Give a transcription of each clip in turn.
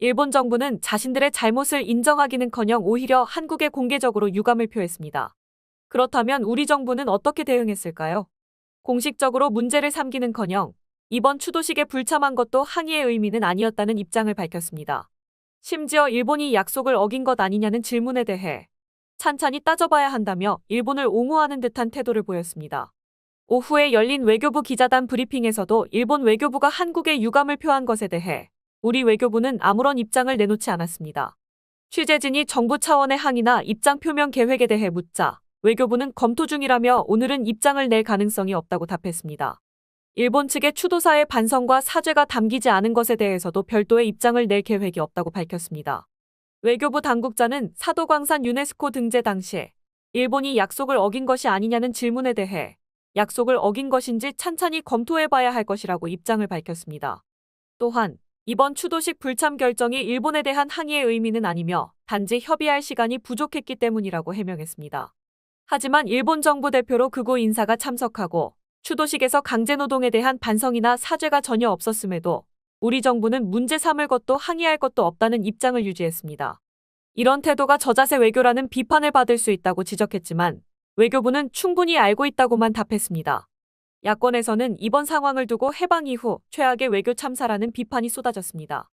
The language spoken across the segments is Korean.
일본 정부는 자신들의 잘못을 인정하기는커녕 오히려 한국에 공개적으로 유감을 표했습니다. 그렇다면 우리 정부는 어떻게 대응했을까요? 공식적으로 문제를 삼기는커녕 이번 추도식에 불참한 것도 항의의 의미는 아니었다는 입장을 밝혔습니다. 심지어 일본이 약속을 어긴 것 아니냐는 질문에 대해 찬찬히 따져봐야 한다며 일본을 옹호하는 듯한 태도를 보였습니다. 오후에 열린 외교부 기자단 브리핑에서도 일본 외교부가 한국에 유감을 표한 것에 대해 우리 외교부는 아무런 입장을 내놓지 않았습니다. 취재진이 정부 차원의 항의나 입장 표명 계획에 대해 묻자 외교부는 검토 중이라며 오늘은 입장을 낼 가능성이 없다고 답했습니다. 일본 측의 추도사의 반성과 사죄가 담기지 않은 것에 대해서도 별도의 입장을 낼 계획이 없다고 밝혔습니다. 외교부 당국자는 사도광산 유네스코 등재 당시에 일본이 약속을 어긴 것이 아니냐는 질문에 대해 약속을 어긴 것인지 찬찬히 검토해봐야 할 것이라고 입장을 밝혔습니다. 또한 이번 추도식 불참 결정이 일본에 대한 항의의 의미는 아니며 단지 협의할 시간이 부족했기 때문이라고 해명했습니다. 하지만 일본 정부 대표로 극우 인사가 참석하고 추도식에서 강제노동에 대한 반성이나 사죄가 전혀 없었음에도 우리 정부는 문제 삼을 것도 항의할 것도 없다는 입장을 유지했습니다. 이런 태도가 저자세 외교라는 비판을 받을 수 있다고 지적했지만 외교부는 충분히 알고 있다고만 답했습니다. 야권에서는 이번 상황을 두고 해방 이후 최악의 외교 참사라는 비판이 쏟아졌습니다.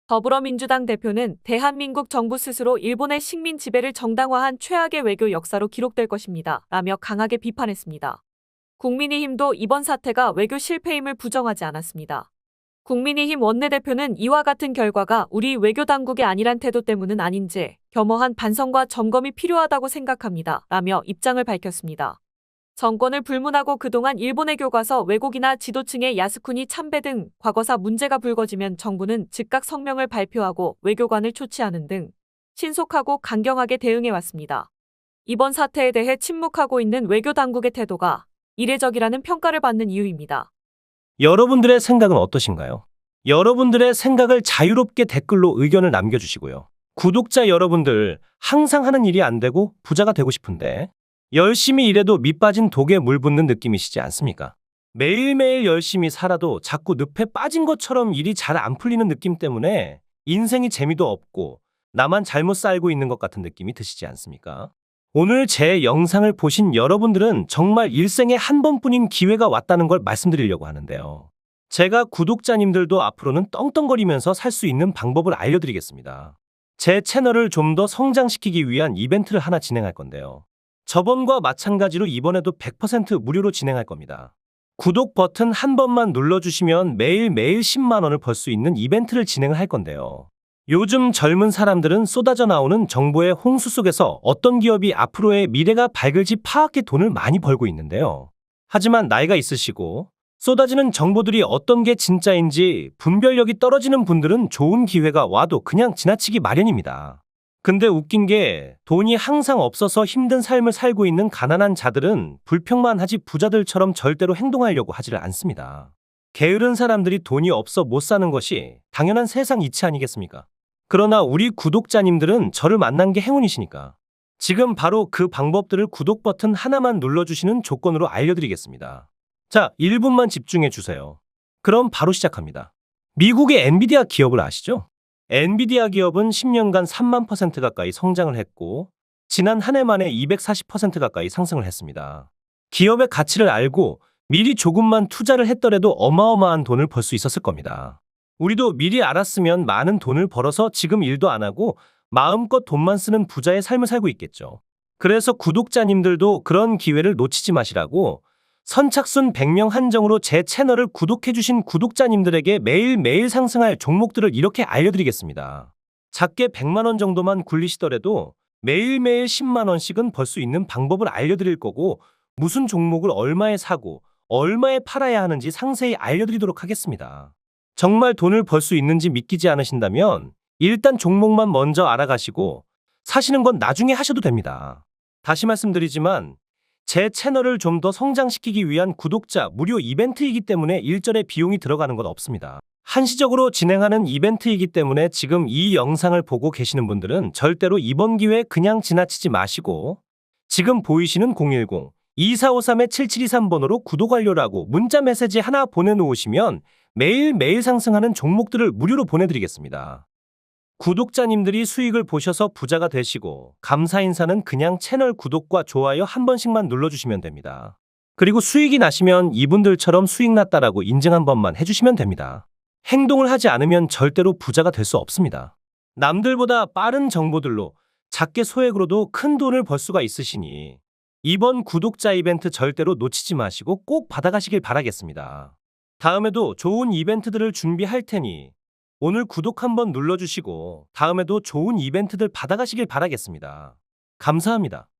더불어민주당 대표는 대한민국 정부 스스로 일본의 식민 지배를 정당화한 최악의 외교 역사로 기록될 것입니다. 라며 강하게 비판했습니다. 국민의힘도 이번 사태가 외교 실패임을 부정하지 않았습니다. 국민의힘 원내대표는 이와 같은 결과가 우리 외교 당국의 안일한 태도 때문은 아닌지 겸허한 반성과 점검이 필요하다고 생각합니다. 라며 입장을 밝혔습니다. 정권을 불문하고 그동안 일본의 교과서 왜곡이나 지도층의 야스쿠니 참배 등 과거사 문제가 불거지면 정부는 즉각 성명을 발표하고 외교관을 초치하는 등 신속하고 강경하게 대응해왔습니다. 이번 사태에 대해 침묵하고 있는 외교 당국의 태도가 이례적이라는 평가를 받는 이유입니다. 여러분들의 생각은 어떠신가요? 여러분들의 생각을 자유롭게 댓글로 의견을 남겨주시고요. 구독자 여러분들, 항상 하는 일이 안 되고 부자가 되고 싶은데 열심히 일해도 밑 빠진 독에 물 붓는 느낌이시지 않습니까? 매일매일 열심히 살아도 자꾸 늪에 빠진 것처럼 일이 잘 안 풀리는 느낌 때문에 인생이 재미도 없고 나만 잘못 살고 있는 것 같은 느낌이 드시지 않습니까? 오늘 제 영상을 보신 여러분들은 정말 일생에 한 번뿐인 기회가 왔다는 걸 말씀드리려고 하는데요. 제가 구독자님들도 앞으로는 떵떵거리면서 살 수 있는 방법을 알려드리겠습니다. 제 채널을 좀 더 성장시키기 위한 이벤트를 하나 진행할 건데요. 저번과 마찬가지로 이번에도 100% 무료로 진행할 겁니다. 구독 버튼 한 번만 눌러주시면 매일매일 10만 원을 벌 수 있는 이벤트를 진행을 할 건데요. 요즘 젊은 사람들은 쏟아져 나오는 정보의 홍수 속에서 어떤 기업이 앞으로의 미래가 밝을지 파악해 돈을 많이 벌고 있는데요. 하지만 나이가 있으시고 쏟아지는 정보들이 어떤 게 진짜인지 분별력이 떨어지는 분들은 좋은 기회가 와도 그냥 지나치기 마련입니다. 근데 웃긴 게 돈이 항상 없어서 힘든 삶을 살고 있는 가난한 자들은 불평만 하지 부자들처럼 절대로 행동하려고 하지를 않습니다. 게으른 사람들이 돈이 없어 못 사는 것이 당연한 세상 이치 아니겠습니까? 그러나 우리 구독자님들은 저를 만난 게 행운이시니까 지금 바로 그 방법들을 구독 버튼 하나만 눌러주시는 조건으로 알려드리겠습니다. 자, 1분만 집중해 주세요. 그럼 바로 시작합니다. 미국의 엔비디아 기업을 아시죠? 엔비디아 기업은 10년간 3만 % 가까이 성장을 했고 지난 한 해 만에 240% 가까이 상승을 했습니다. 기업의 가치를 알고 미리 조금만 투자를 했더라도 어마어마한 돈을 벌 수 있었을 겁니다. 우리도 미리 알았으면 많은 돈을 벌어서 지금 일도 안 하고 마음껏 돈만 쓰는 부자의 삶을 살고 있겠죠. 그래서 구독자님들도 그런 기회를 놓치지 마시라고 선착순 100명 한정으로 제 채널을 구독해주신 구독자님들에게 매일매일 상승할 종목들을 이렇게 알려드리겠습니다. 작게 100만 원 정도만 굴리시더라도 매일매일 10만 원씩은 벌 수 있는 방법을 알려드릴 거고 무슨 종목을 얼마에 사고 얼마에 팔아야 하는지 상세히 알려드리도록 하겠습니다. 정말 돈을 벌 수 있는지 믿기지 않으신다면 일단 종목만 먼저 알아가시고 사시는 건 나중에 하셔도 됩니다. 다시 말씀드리지만 제 채널을 좀 더 성장시키기 위한 구독자 무료 이벤트이기 때문에 일절의 비용이 들어가는 건 없습니다. 한시적으로 진행하는 이벤트이기 때문에 지금 이 영상을 보고 계시는 분들은 절대로 이번 기회 그냥 지나치지 마시고 지금 보이시는 010-2453-7723번으로 구독 완료라고 문자 메시지 하나 보내놓으시면 매일매일 상승하는 종목들을 무료로 보내드리겠습니다. 구독자님들이 수익을 보셔서 부자가 되시고 감사 인사는 그냥 채널 구독과 좋아요 한 번씩만 눌러주시면 됩니다. 그리고 수익이 나시면 이분들처럼 수익 났다라고 인증 한 번만 해주시면 됩니다. 행동을 하지 않으면 절대로 부자가 될 수 없습니다. 남들보다 빠른 정보들로 작게 소액으로도 큰 돈을 벌 수가 있으시니 이번 구독자 이벤트 절대로 놓치지 마시고 꼭 받아가시길 바라겠습니다. 다음에도 좋은 이벤트들을 준비할 테니 오늘 구독 한번 눌러주시고 다음에도 좋은 이벤트들 받아가시길 바라겠습니다. 감사합니다.